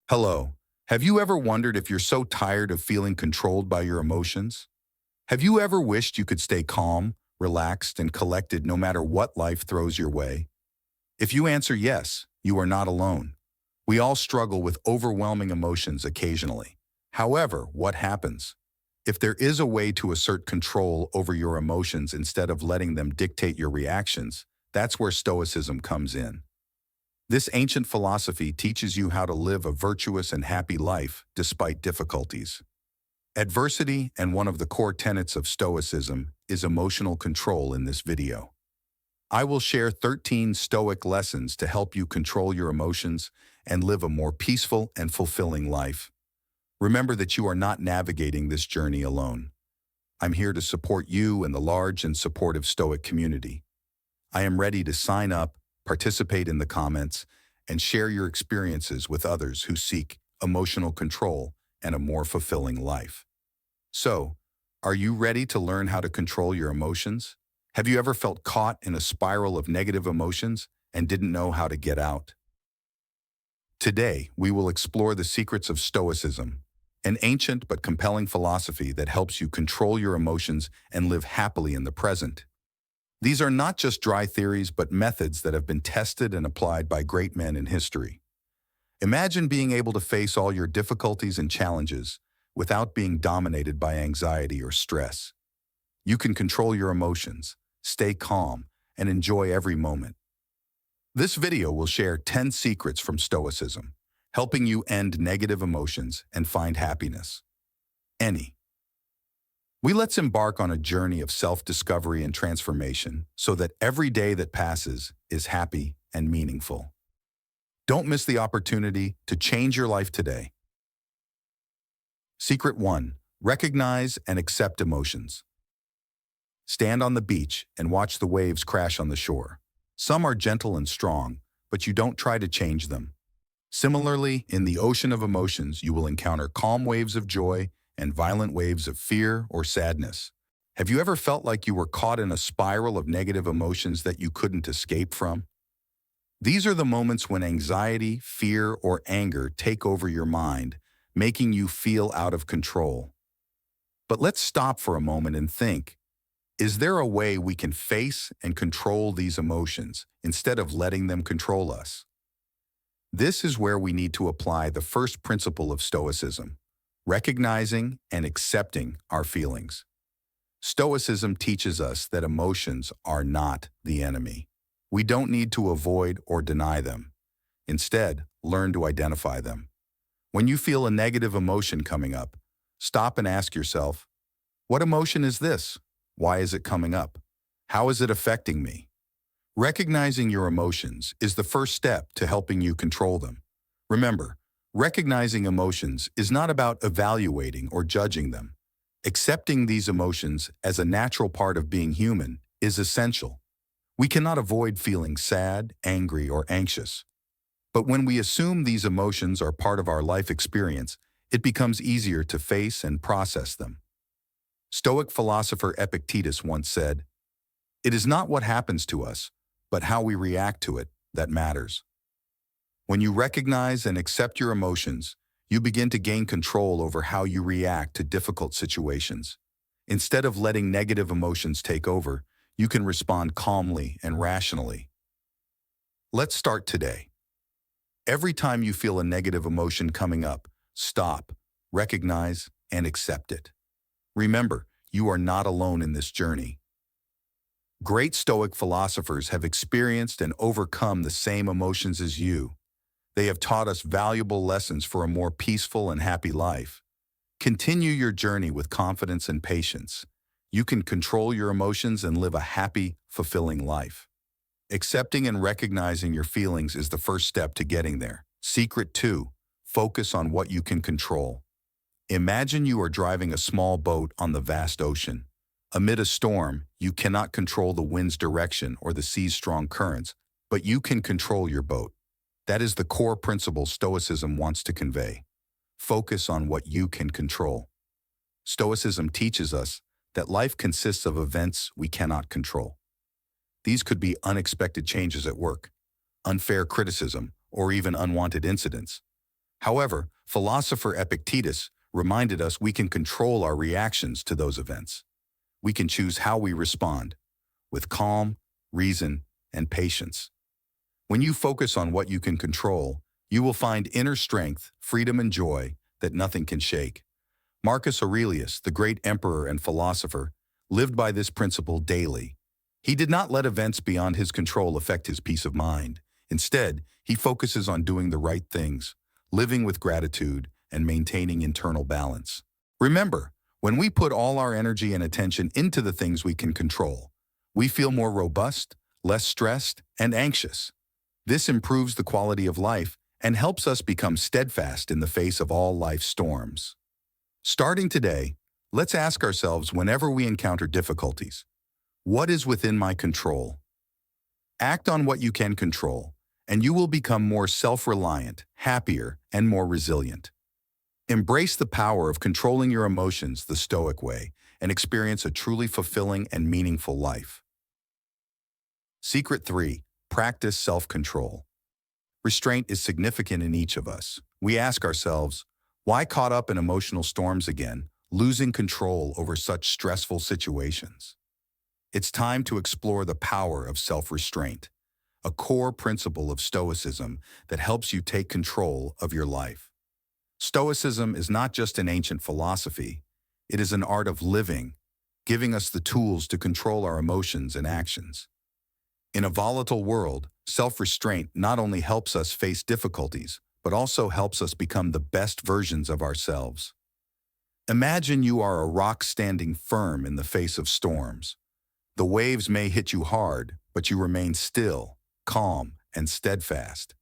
Hello. Have you ever wondered if you're so tired of feeling controlled by your emotions? Have you ever wished you could stay calm, relaxed, and collected no matter what life throws your way? If you answer yes, you are not alone. We all struggle with overwhelming emotions occasionally. However, what happens? If there is a way to assert control over your emotions instead of letting them dictate your reactions, that's where Stoicism comes in. This ancient philosophy teaches you how to live a virtuous and happy life despite difficulties. Adversity and one of the core tenets of Stoicism is emotional control in this video. I will share 13 Stoic lessons to help you control your emotions and live a more peaceful and fulfilling life. Remember that you are not navigating this journey alone. I'm here to support you and the large and supportive Stoic community. I am ready to sign up, participate in the comments, and share your experiences with others who seek emotional control and a more fulfilling life. So, are you ready to learn how to control your emotions? Have you ever felt caught in a spiral of negative emotions and didn't know how to get out? Today, we will explore the secrets of Stoicism, an ancient but compelling philosophy that helps you control your emotions and live happily in the present. These are not just dry theories, but methods that have been tested and applied by great men in history. Imagine being able to face all your difficulties and challenges without being dominated by anxiety or stress. You can control your emotions, stay calm, and enjoy every moment. This video will share 10 secrets from Stoicism, helping you end negative emotions and find happiness. Let's embark on a journey of self-discovery and transformation so that every day that passes is happy and meaningful. Don't miss the opportunity to change your life today. Secret 1. Recognize and accept emotions. Stand on the beach and watch the waves crash on the shore. Some are gentle and strong, but you don't try to change them. Similarly, in the ocean of emotions, you will encounter calm waves of joy and violent waves of fear or sadness. Have you ever felt like you were caught in a spiral of negative emotions that you couldn't escape from? These are the moments when anxiety, fear, or anger take over your mind, making you feel out of control. But let's stop for a moment and think, is there a way we can face and control these emotions instead of letting them control us? This is where we need to apply the first principle of Stoicism: recognizing and accepting our feelings. Stoicism teaches us that emotions are not the enemy. We don't need to avoid or deny them. Instead, learn to identify them. When you feel a negative emotion coming up, stop and ask yourself, what emotion is this? Why is it coming up? How is it affecting me? Recognizing your emotions is the first step to helping you control them. Remember, recognizing emotions is not about evaluating or judging them. Accepting these emotions as a natural part of being human is essential. We cannot avoid feeling sad, angry, or anxious. But when we assume these emotions are part of our life experience, it becomes easier to face and process them. Stoic philosopher Epictetus once said, "It is not what happens to us, but how we react to it that matters." When you recognize and accept your emotions, you begin to gain control over how you react to difficult situations. Instead of letting negative emotions take over, you can respond calmly and rationally. Let's start today. Every time you feel a negative emotion coming up, stop, recognize, and accept it. Remember, you are not alone in this journey. Great Stoic philosophers have experienced and overcome the same emotions as you. They have taught us valuable lessons for a more peaceful and happy life. Continue your journey with confidence and patience. You can control your emotions and live a happy, fulfilling life. Accepting and recognizing your feelings is the first step to getting there. Secret 2. Focus on what you can control. Imagine you are driving a small boat on the vast ocean. Amid a storm, you cannot control the wind's direction or the sea's strong currents, but you can control your boat. That is the core principle Stoicism wants to convey. Focus on what you can control. Stoicism teaches us that life consists of events we cannot control. These could be unexpected changes at work, unfair criticism, or even unwanted incidents. However, philosopher Epictetus reminded us we can control our reactions to those events. We can choose how we respond, with calm, reason, and patience. When you focus on what you can control, you will find inner strength, freedom, and joy that nothing can shake. Marcus Aurelius, the great emperor and philosopher, lived by this principle daily. He did not let events beyond his control affect his peace of mind. Instead, he focuses on doing the right things, living with gratitude, and maintaining internal balance. Remember, when we put all our energy and attention into the things we can control, we feel more robust, less stressed, and anxious. This improves the quality of life and helps us become steadfast in the face of all life's storms. Starting today, let's ask ourselves whenever we encounter difficulties, what is within my control? Act on what you can control, and you will become more self-reliant, happier, and more resilient. Embrace the power of controlling your emotions the Stoic way and experience a truly fulfilling and meaningful life. Secret 3. Practice self-control. Restraint is significant in each of us. We ask ourselves, why caught up in emotional storms again, losing control over such stressful situations? It's time to explore the power of self-restraint, a core principle of Stoicism that helps you take control of your life. Stoicism is not just an ancient philosophy, it is an art of living, giving us the tools to control our emotions and actions. In a volatile world, self-restraint not only helps us face difficulties, but also helps us become the best versions of ourselves. Imagine you are a rock standing firm in the face of storms. The waves may hit you hard, but you remain still, calm, and steadfast.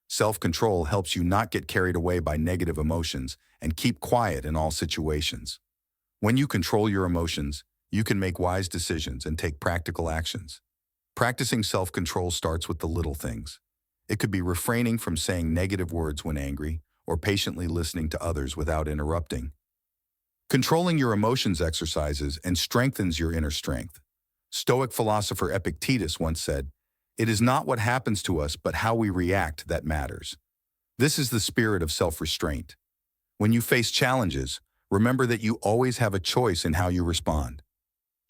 Self-control helps you not get carried away by negative emotions and keep quiet in all situations. When you control your emotions, you can make wise decisions and take practical actions. Practicing self-control starts with the little things. It could be refraining from saying negative words when angry, or patiently listening to others without interrupting. Controlling your emotions exercises and strengthens your inner strength. Stoic philosopher Epictetus once said, "It is not what happens to us, but how we react that matters." This is the spirit of self-restraint. When you face challenges, remember that you always have a choice in how you respond.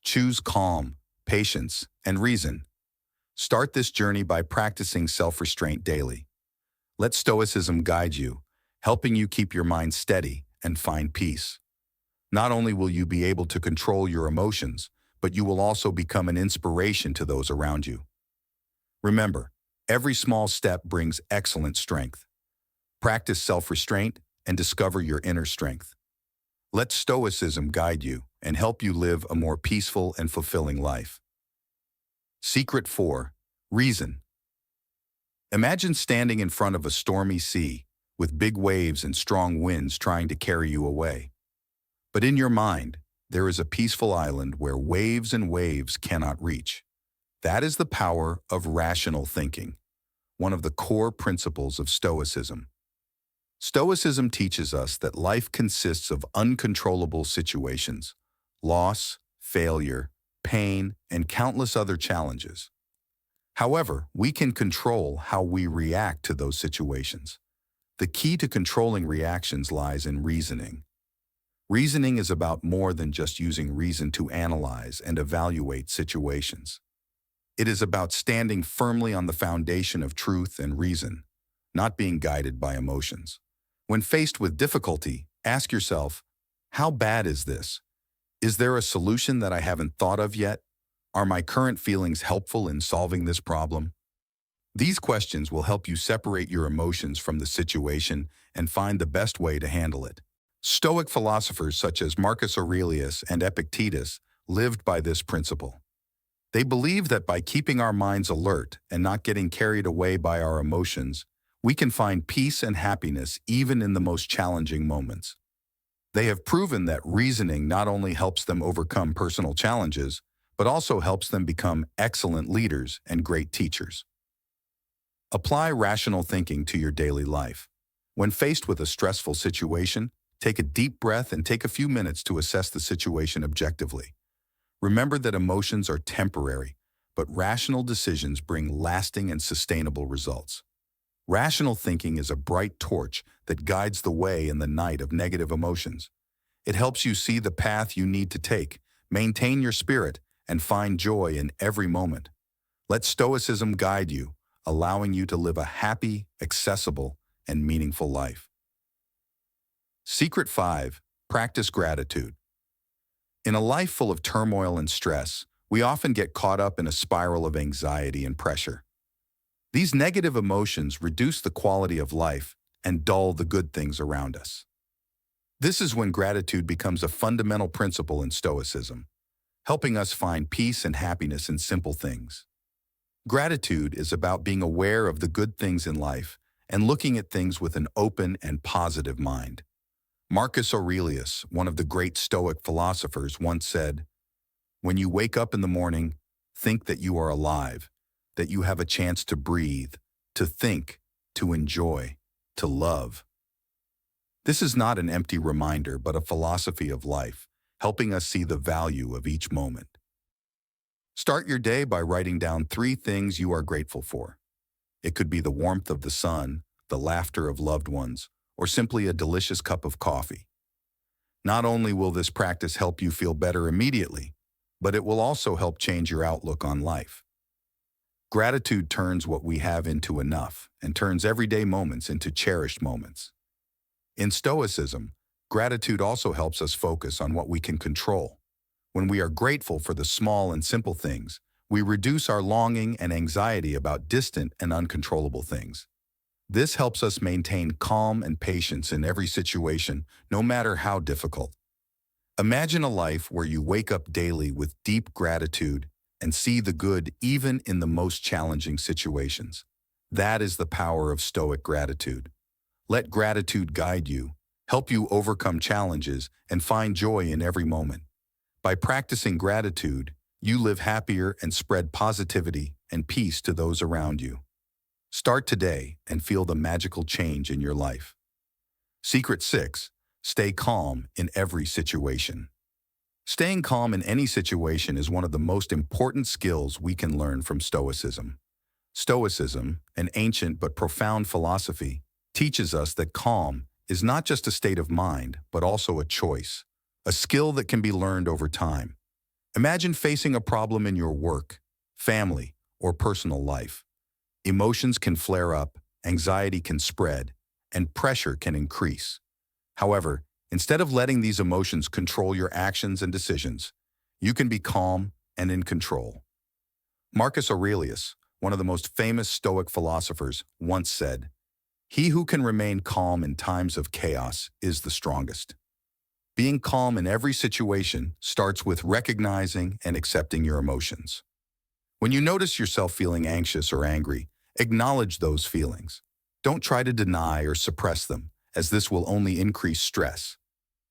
Choose calm, patience, and reason. Start this journey by practicing self-restraint daily. Let Stoicism guide you, helping you keep your mind steady and find peace. Not only will you be able to control your emotions, but you will also become an inspiration to those around you. Remember, every small step brings excellent strength. Practice self-restraint and discover your inner strength. Let Stoicism guide you and help you live a more peaceful and fulfilling life. Secret 4. Reason. Imagine standing in front of a stormy sea, with big waves and strong winds trying to carry you away. But in your mind, there is a peaceful island where waves and waves cannot reach. That is the power of rational thinking, one of the core principles of Stoicism. Stoicism teaches us that life consists of uncontrollable situations, loss, failure, pain, and countless other challenges. However, we can control how we react to those situations. The key to controlling reactions lies in reasoning. Reasoning is about more than just using reason to analyze and evaluate situations. It is about standing firmly on the foundation of truth and reason, not being guided by emotions. When faced with difficulty, ask yourself, how bad is this? Is there a solution that I haven't thought of yet? Are my current feelings helpful in solving this problem? These questions will help you separate your emotions from the situation and find the best way to handle it. Stoic philosophers such as Marcus Aurelius and Epictetus lived by this principle. They believed that by keeping our minds alert and not getting carried away by our emotions, we can find peace and happiness even in the most challenging moments. They have proven that reasoning not only helps them overcome personal challenges, but also helps them become excellent leaders and great teachers. Apply rational thinking to your daily life. When faced with a stressful situation, take a deep breath and take a few minutes to assess the situation objectively. Remember that emotions are temporary, but rational decisions bring lasting and sustainable results. Rational thinking is a bright torch that guides the way in the night of negative emotions. It helps you see the path you need to take, maintain your spirit, and find joy in every moment. Let Stoicism guide you, allowing you to live a happy, accessible, and meaningful life. Secret 5. Practice gratitude. In a life full of turmoil and stress, we often get caught up in a spiral of anxiety and pressure. These negative emotions reduce the quality of life and dull the good things around us. This is when gratitude becomes a fundamental principle in Stoicism, helping us find peace and happiness in simple things. Gratitude is about being aware of the good things in life and looking at things with an open and positive mind. Marcus Aurelius, one of the great Stoic philosophers, once said, "When you wake up in the morning, think that you are alive, that you have a chance to breathe, to think, to enjoy, to love." This is not an empty reminder, but a philosophy of life, helping us see the value of each moment. Start your day by writing down 3 things you are grateful for. It could be the warmth of the sun, the laughter of loved ones, or simply a delicious cup of coffee. Not only will this practice help you feel better immediately, but it will also help change your outlook on life. Gratitude turns what we have into enough and turns everyday moments into cherished moments. In Stoicism, gratitude also helps us focus on what we can control. When we are grateful for the small and simple things, we reduce our longing and anxiety about distant and uncontrollable things. This helps us maintain calm and patience in every situation, no matter how difficult. Imagine a life where you wake up daily with deep gratitude and see the good even in the most challenging situations. That is the power of Stoic gratitude. Let gratitude guide you, help you overcome challenges, and find joy in every moment. By practicing gratitude, you live happier and spread positivity and peace to those around you. Start today and feel the magical change in your life. Secret 6. Stay calm in every situation. Staying calm in any situation is one of the most important skills we can learn from Stoicism. Stoicism, an ancient but profound philosophy, teaches us that calm is not just a state of mind, but also a choice, a skill that can be learned over time. Imagine facing a problem in your work, family, or personal life. Emotions can flare up, anxiety can spread, and pressure can increase. However, instead of letting these emotions control your actions and decisions, you can be calm and in control. Marcus Aurelius, one of the most famous Stoic philosophers, once said, "He who can remain calm in times of chaos is the strongest." Being calm in every situation starts with recognizing and accepting your emotions. When you notice yourself feeling anxious or angry, acknowledge those feelings. Don't try to deny or suppress them, as this will only increase stress.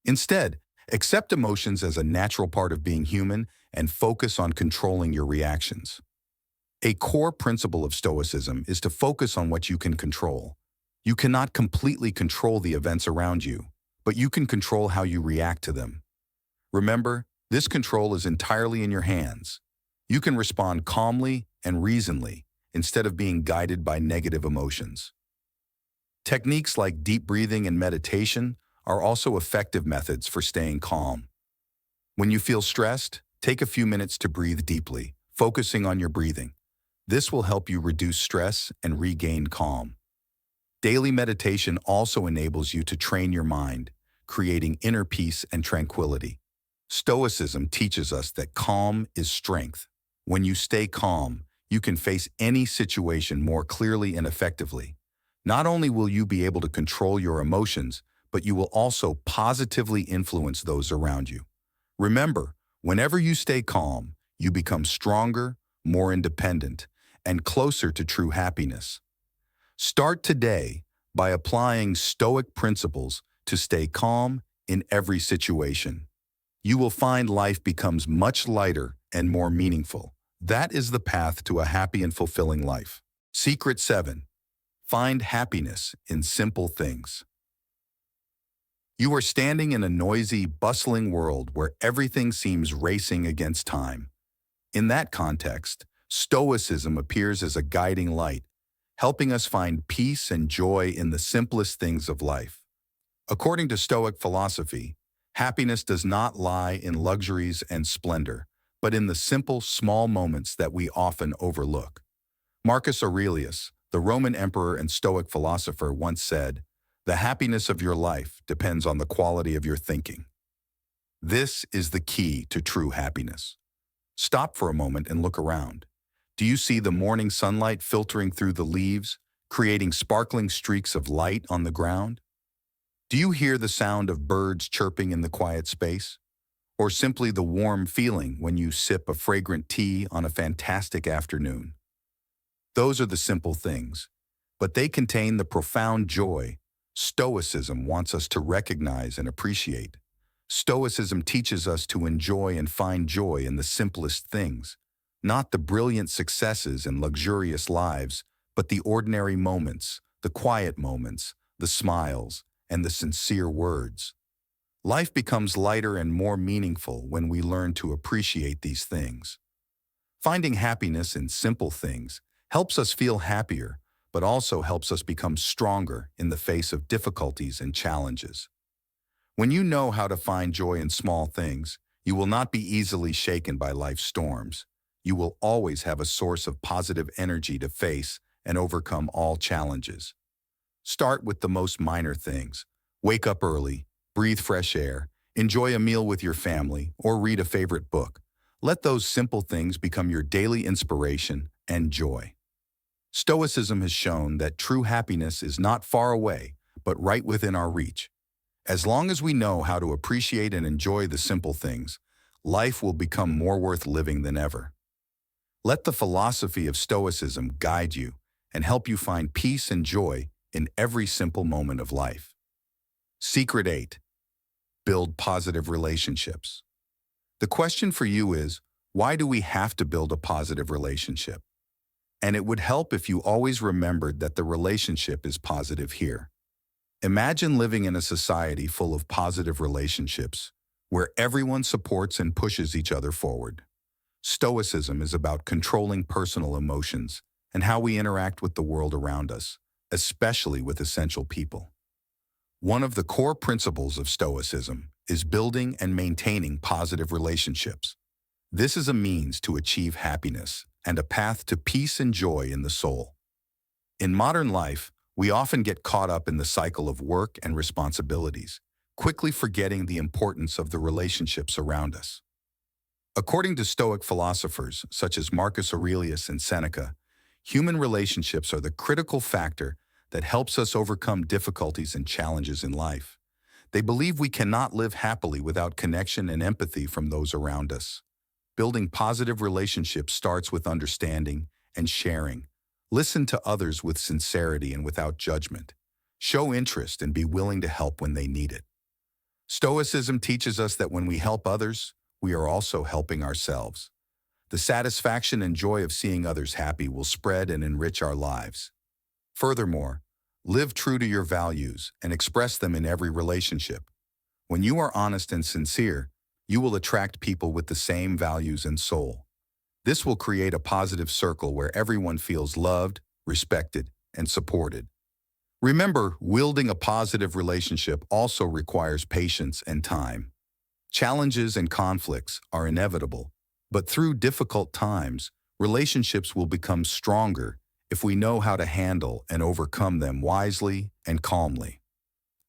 Instead, accept emotions as a natural part of being human and focus on controlling your reactions. A core principle of Stoicism is to focus on what you can control. You cannot completely control the events around you, but you can control how you react to them. Remember, this control is entirely in your hands. You can respond calmly and reasonably instead of being guided by negative emotions. Techniques like deep breathing and meditation are also effective methods for staying calm. When you feel stressed, take a few minutes to breathe deeply, focusing on your breathing. This will help you reduce stress and regain calm. Daily meditation also enables you to train your mind, creating inner peace and tranquility. Stoicism teaches us that calm is strength. When you stay calm, you can face any situation more clearly and effectively. Not only will you be able to control your emotions, but you will also positively influence those around you. Remember, whenever you stay calm, you become stronger, more independent, and closer to true happiness. Start today by applying Stoic principles to stay calm in every situation. You will find life becomes much lighter and more meaningful. That is the path to a happy and fulfilling life. Secret 7. Find happiness in simple things. You are standing in a noisy, bustling world where everything seems racing against time. In that context, Stoicism appears as a guiding light, helping us find peace and joy in the simplest things of life. According to Stoic philosophy, happiness does not lie in luxuries and splendor, but in the simple, small moments that we often overlook. Marcus Aurelius, the Roman emperor and Stoic philosopher, once said, "The happiness of your life depends on the quality of your thinking." This is the key to true happiness. Stop for a moment and look around. Do you see the morning sunlight filtering through the leaves, creating sparkling streaks of light on the ground? Do you hear the sound of birds chirping in the quiet space? Or simply the warm feeling when you sip a fragrant tea on a fantastic afternoon? Those are the simple things, but they contain the profound joy Stoicism wants us to recognize and appreciate. Stoicism teaches us to enjoy and find joy in the simplest things, not the brilliant successes and luxurious lives, but the ordinary moments, the quiet moments, the smiles, and the sincere words. Life becomes lighter and more meaningful when we learn to appreciate these things. Finding happiness in simple things helps us feel happier, but also helps us become stronger in the face of difficulties and challenges. When you know how to find joy in small things, you will not be easily shaken by life's storms. You will always have a source of positive energy to face and overcome all challenges. Start with the most minor things. Wake up early, breathe fresh air, enjoy a meal with your family, or read a favorite book. Let those simple things become your daily inspiration and joy. Stoicism has shown that true happiness is not far away, but right within our reach. As long as we know how to appreciate and enjoy the simple things, life will become more worth living than ever. Let the philosophy of Stoicism guide you and help you find peace and joy in every simple moment of life. Secret 8. Build positive relationships. The question for you is, why do we have to build a positive relationship? And it would help if you always remembered that the relationship is positive here. Imagine living in a society full of positive relationships, where everyone supports and pushes each other forward. Stoicism is about controlling personal emotions and how we interact with the world around us, especially with essential people. One of the core principles of Stoicism is building and maintaining positive relationships. This is a means to achieve happiness and a path to peace and joy in the soul. In modern life, we often get caught up in the cycle of work and responsibilities, quickly forgetting the importance of the relationships around us. According to Stoic philosophers such as Marcus Aurelius and Seneca, human relationships are the critical factor that helps us overcome difficulties and challenges in life. They believe we cannot live happily without connection and empathy from those around us. Building positive relationships starts with understanding and sharing. Listen to others with sincerity and without judgment. Show interest and be willing to help when they need it. Stoicism teaches us that when we help others, we are also helping ourselves. The satisfaction and joy of seeing others happy will spread and enrich our lives. Furthermore, live true to your values and express them in every relationship. When you are honest and sincere, you will attract people with the same values and soul. This will create a positive circle where everyone feels loved, respected, and supported. Remember, wielding a positive relationship also requires patience and time. Challenges and conflicts are inevitable, but through difficult times, relationships will become stronger if we know how to handle and overcome them wisely and calmly.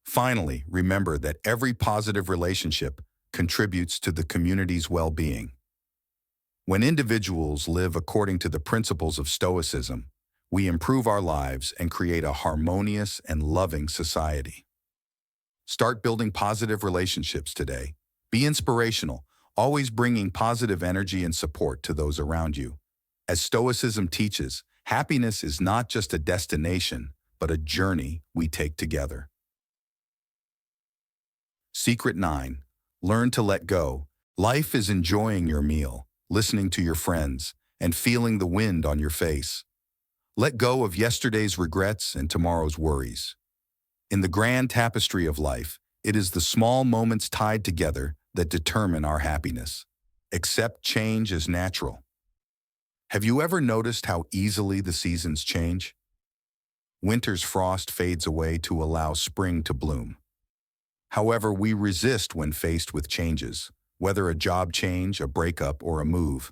Finally, remember that every positive relationship contributes to the community's well-being. When individuals live according to the principles of Stoicism, we improve our lives and create a harmonious and loving society. Start building positive relationships today. Be inspirational, always bringing positive energy and support to those around you. As Stoicism teaches, happiness is not just a destination, but a journey we take together. Secret 9. Learn to let go. Life is enjoying your meal, listening to your friends, and feeling the wind on your face. Let go of yesterday's regrets and tomorrow's worries. In the grand tapestry of life, it is the small moments tied together that determine our happiness. Accept change as natural. Have you ever noticed how easily the seasons change? Winter's frost fades away to allow spring to bloom. However, we resist when faced with changes, whether a job change, a breakup, or a move.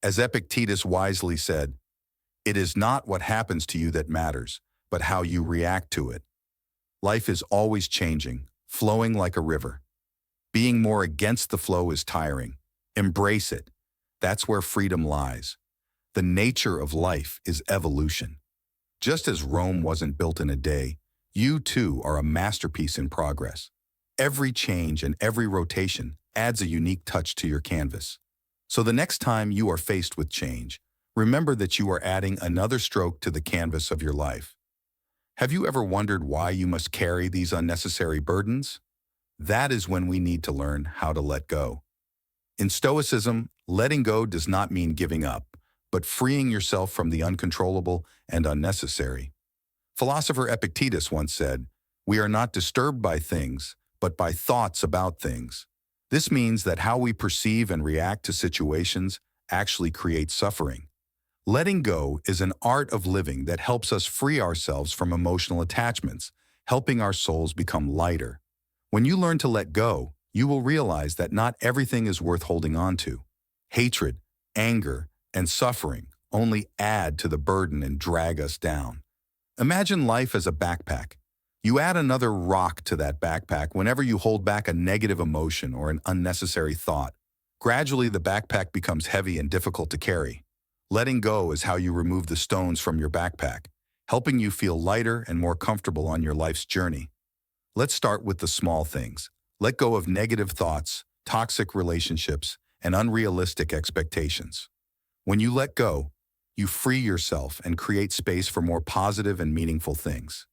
As Epictetus wisely said, "It is not what happens to you that matters, but how you react to it." Life is always changing, flowing like a river. Being more against the flow is tiring. Embrace it. That's where freedom lies. The nature of life is evolution. Just as Rome wasn't built in a day, you too are a masterpiece in progress. Every change and every rotation adds a unique touch to your canvas. So the next time you are faced with change, remember that you are adding another stroke to the canvas of your life. Have you ever wondered why you must carry these unnecessary burdens? That is when we need to learn how to let go. In Stoicism, letting go does not mean giving up, but freeing yourself from the uncontrollable and unnecessary. Philosopher Epictetus once said, "We are not disturbed by things, but by thoughts about things." This means that how we perceive and react to situations actually creates suffering. Letting go is an art of living that helps us free ourselves from emotional attachments, helping our souls become lighter. When you learn to let go, you will realize that not everything is worth holding on to. Hatred, anger, and suffering only add to the burden and drag us down. Imagine life as a backpack. You add another rock to that backpack whenever you hold back a negative emotion or an unnecessary thought. Gradually, the backpack becomes heavy and difficult to carry. Letting go is how you remove the stones from your backpack, helping you feel lighter and more comfortable on your life's journey. Let's start with the small things. Let go of negative thoughts, toxic relationships, and unrealistic expectations. When you let go, you free yourself and create space for more positive and meaningful things.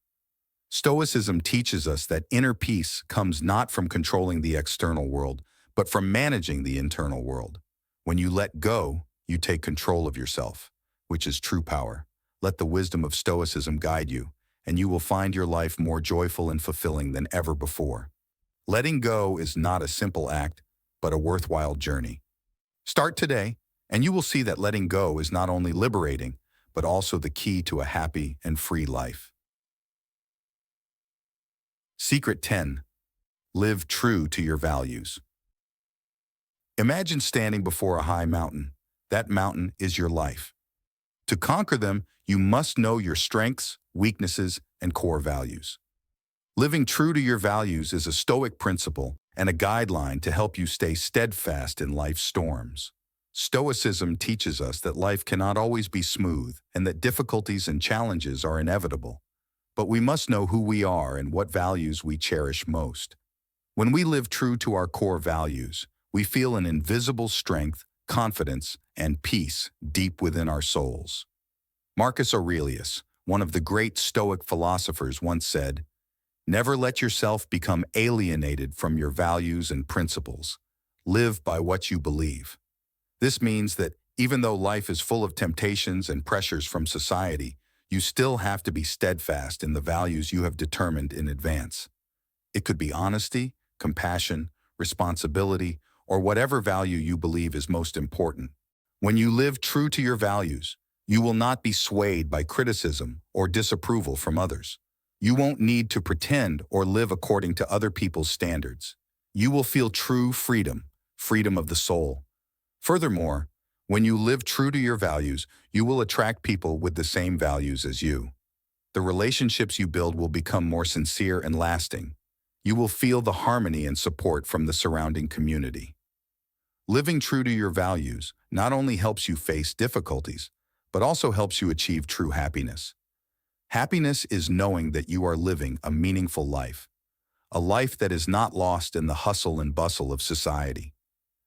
Stoicism teaches us that inner peace comes not from controlling the external world, but from managing the internal world. When you let go, you take control of yourself, which is true power. Let the wisdom of Stoicism guide you, and you will find your life more joyful and fulfilling than ever before. Letting go is not a simple act, but a worthwhile journey. Start today, and you will see that letting go is not only liberating, but also the key to a happy and free life. Secret 10. Live true to your values. Imagine standing before a high mountain. That mountain is your life. To conquer them, you must know your strengths, weaknesses, and core values. Living true to your values is a Stoic principle and a guideline to help you stay steadfast in life's storms. Stoicism teaches us that life cannot always be smooth and that difficulties and challenges are inevitable. But we must know who we are and what values we cherish most. When we live true to our core values, we feel an invisible strength, confidence, and peace deep within our souls. Marcus Aurelius, one of the great Stoic philosophers, once said, "Never let yourself become alienated from your values and principles. Live by what you believe." This means that even though life is full of temptations and pressures from society, you still have to be steadfast in the values you have determined in advance. It could be honesty, compassion, responsibility, or whatever value you believe is most important. When you live true to your values, you will not be swayed by criticism or disapproval from others. You won't need to pretend or live according to other people's standards. You will feel true freedom, freedom of the soul. Furthermore, when you live true to your values, you will attract people with the same values as you. The relationships you build will become more sincere and lasting. You will feel the harmony and support from the surrounding community. Living true to your values not only helps you face difficulties, but also helps you achieve true happiness. Happiness is knowing that you are living a meaningful life, a life that is not lost in the hustle and bustle of society.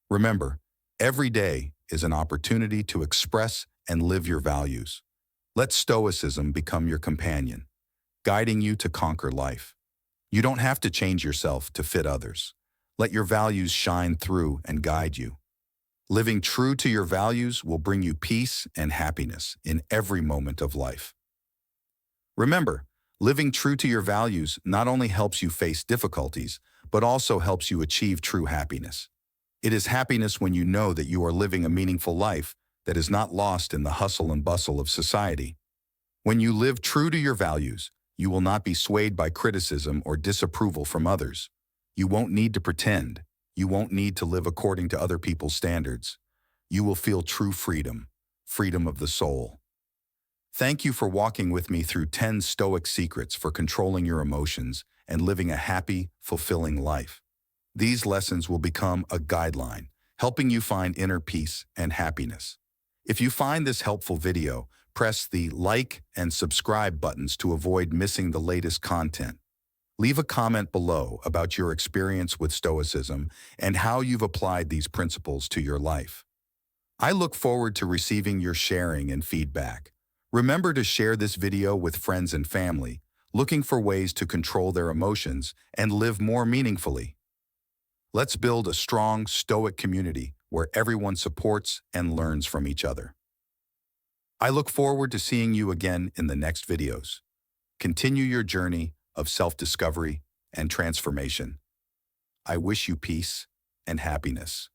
Remember, every day is an opportunity to express and live your values. Let Stoicism become your companion, guiding you to conquer life. You don't have to change yourself to fit others. Let your values shine through and guide you. Living true to your values will bring you peace and happiness in every moment of life. Remember, living true to your values not only helps you face difficulties, but also helps you achieve true happiness. It is happiness when you know that you are living a meaningful life that is not lost in the hustle and bustle of society. When you live true to your values, you will not be swayed by criticism or disapproval from others. You won't need to pretend. You won't need to live according to other people's standards. You will feel true freedom, freedom of the soul. Thank you for walking with me through 10 Stoic secrets for controlling your emotions and living a happy, fulfilling life. These lessons will become a guideline, helping you find inner peace and happiness. If you find this helpful video, press the like and subscribe buttons to avoid missing the latest content. Leave a comment below about your experience with Stoicism and how you've applied these principles to your life. I look forward to receiving your sharing and feedback. Remember to share this video with friends and family, looking for ways to control their emotions and live more meaningfully. Let's build a strong Stoic community where everyone supports and learns from each other. I look forward to seeing you again in the next videos. Continue your journey of self-discovery and transformation. I wish you peace and happiness.